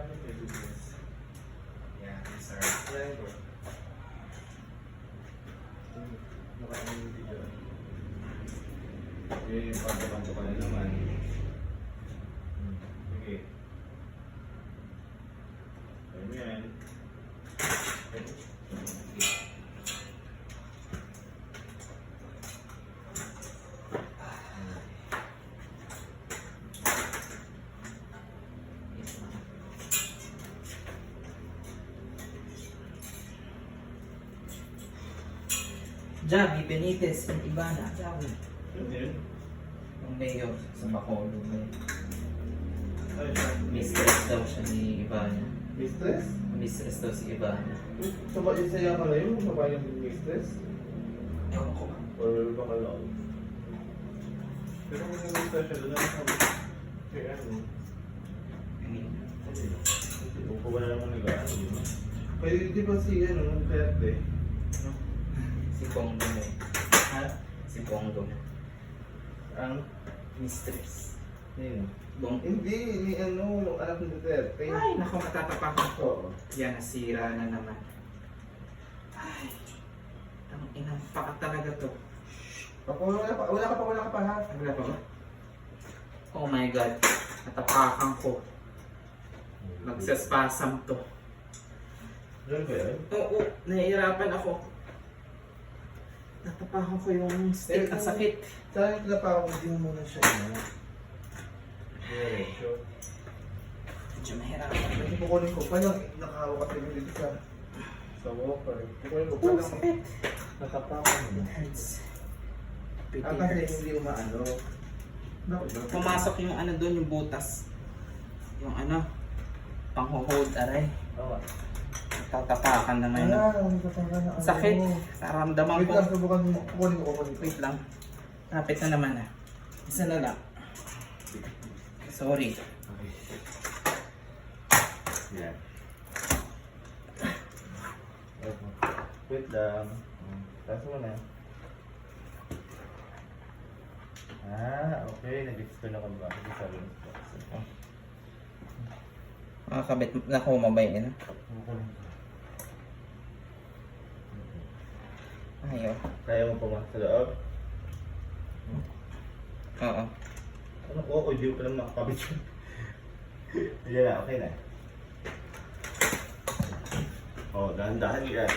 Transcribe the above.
Paano may business? Yeah, these are Ayan ko. Nakaano yung video. yung pagkakanto ka na naman. Sige. Ayan yan. Javi Benitez, yung iba na. Javi. Yun yun. Yung mayor sa Bacolod. Ay, siya. Mistress daw siya ni Ivana. Mistress? Mistress daw si Ivana. So, ba yung saya ka na yun? Babae yung mistress? Ewan ko. Or baka lang? Pero kung nag-gusto siya, doon naman sabi. Kaya ano? Kung wala naman nag-ano, di ba? Kaya di ba si ano, Duterte? Si Bongo eh. Ha? Si Bongo. Ang? Mistress. Nino? Bongo. Hindi, ni ano, yung anak ni Duterte. Ay, naku, matatapakan ko. Oo. Yan, nasira na naman. Ay, ang inang paka talaga to. Wala ka pa ha? Wala pa ba? Oh my God. Natapakan ko. Magsaspasam to. Diyan ba yan? Oo, nahihirapan ako. Natapakan ko yung stick. Ang sakit. Saan yung pa ako, hindi mo muna siya ano? Diretso. Medyo mahirapan. Kasi kukunin ko pa lang, nakahawak ka rin dito sa walker. Kukunin ko pa Oh, lang. sakit. Nakapakan mo. It hurts. Pretty Ah, kasi hurts. hindi umaano. Pumasok yung ano doon, yung butas. Yung ano, pang-hold, aray. Oo. Tatapakan na ngayon. Sakit. Naramdaman Wait ko. lang, subukan mo. Kukunin ko. Wait lang. Kapit na naman ah. Isa na lang. Sorry. Okay. Yan. Wait lang. Taas mo na. Okay. Nag-explain ako ba? Hindi sabi mo. Makakabit na ko mabayin. Kukunin ko. Ayaw. Kaya mo pumasok sa loob? Oo. Ano ko? Hindi ko pa lang makakabit yun. Hindi na, okay na. Oh, dahan-dahan yan.